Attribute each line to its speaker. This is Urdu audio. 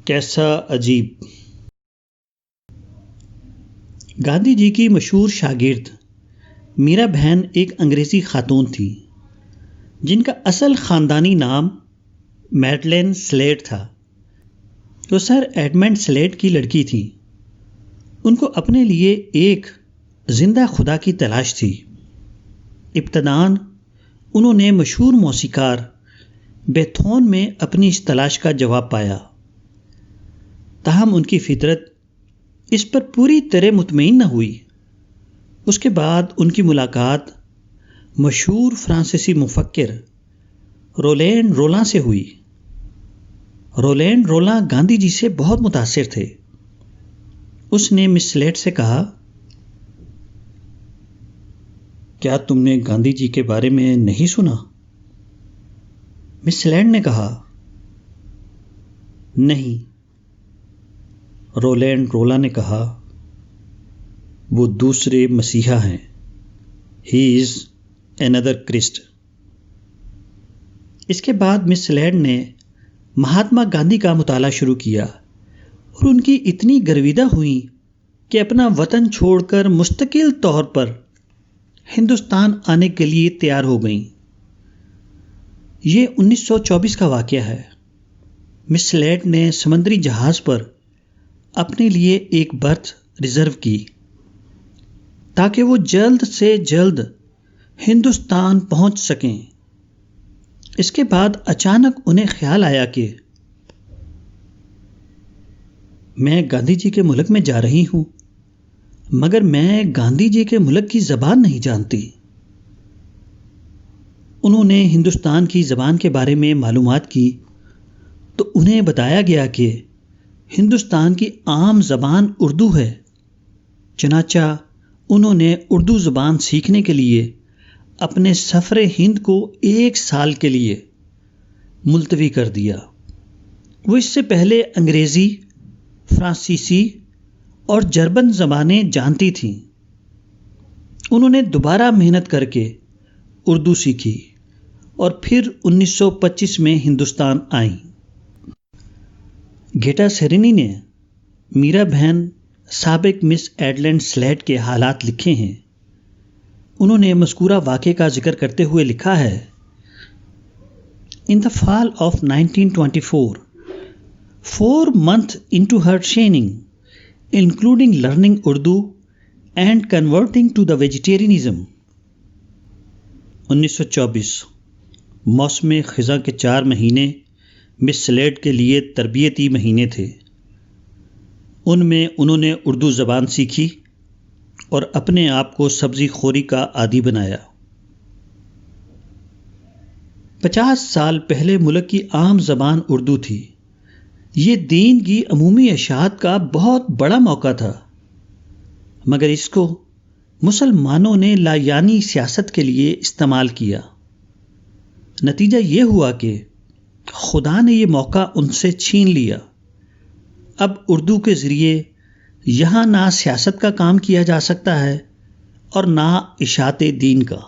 Speaker 1: کیسا عجیب۔ گاندھی جی کی مشہور شاگرد میرا بہن ایک انگریزی خاتون تھی جن کا اصل خاندانی نام میڈلین سلیٹ تھا۔ وہ سر ایڈمنڈ سلیٹ کی لڑکی تھی۔ ان کو اپنے لیے ایک زندہ خدا کی تلاش تھی۔ ابتداً انہوں نے مشہور موسیقار بیتھون میں اپنی اس تلاش کا جواب پایا، تاہم ان کی فطرت اس پر پوری طرح مطمئن نہ ہوئی۔ اس کے بعد ان کی ملاقات مشہور فرانسیسی مفکر رولینڈ رولاں سے ہوئی۔ رولینڈ رولاں گاندھی جی سے بہت متاثر تھے۔ اس نے مس سلیٹ سے کہا، کیا تم نے گاندھی جی کے بارے میں نہیں سنا؟ مس سلیٹ نے کہا، نہیں۔ رولینڈ رولاں نے کہا، وہ دوسرے مسیحا ہیں۔ ہی از another کرسٹ۔ اس کے بعد مس سلیٹ نے مہاتما گاندھی کا مطالعہ شروع کیا اور ان کی اتنی گرویدہ ہوئیں کہ اپنا وطن چھوڑ کر مستقل طور پر ہندوستان آنے کے لیے تیار ہو گئیں۔ یہ 1924 کا واقعہ ہے۔ مس سلیٹ نے سمندری جہاز پر اپنے لیے ایک برتھ ریزرو کی تاکہ وہ جلد سے جلد ہندوستان پہنچ سکیں۔ اس کے بعد اچانک انہیں خیال آیا کہ میں گاندھی جی کے ملک میں جا رہی ہوں، مگر میں گاندھی جی کے ملک کی زبان نہیں جانتی۔ انہوں نے ہندوستان کی زبان کے بارے میں معلومات کی تو انہیں بتایا گیا کہ ہندوستان کی عام زبان اردو ہے۔ چنانچہ انہوں نے اردو زبان سیکھنے کے لیے اپنے سفر ہند کو 1 سال کے لیے ملتوی کر دیا۔ وہ اس سے پہلے انگریزی، فرانسیسی اور جرمن زبانیں جانتی تھیں۔ انہوں نے دوبارہ محنت کر کے اردو سیکھی اور پھر 1925 میں ہندوستان آئیں۔ گیٹا سیرینی نے میرا بہن سابق مس ایڈلینڈ سلیٹ کے حالات لکھے ہیں۔ انہوں نے مذکورہ واقعے کا ذکر کرتے ہوئے لکھا ہے، In the fall of 1924, 4 months into her training, including learning Urdu and converting to the vegetarianism. 1924 موسم خزاں کے 4 مہینے مس سلیٹ کے لیے تربیتی مہینے تھے۔ ان میں انہوں نے اردو زبان سیکھی اور اپنے آپ کو سبزی خوری کا عادی بنایا۔ 50 سال پہلے ملک کی عام زبان اردو تھی۔ یہ دین کی عمومی اشاعت کا بہت بڑا موقع تھا، مگر اس کو مسلمانوں نے لایعنی سیاست کے لیے استعمال کیا۔ نتیجہ یہ ہوا کہ خدا نے یہ موقع ان سے چھین لیا۔ اب اردو کے ذریعے یہاں نہ سیاست کا کام کیا جا سکتا ہے اور نہ اشاعت دین کا۔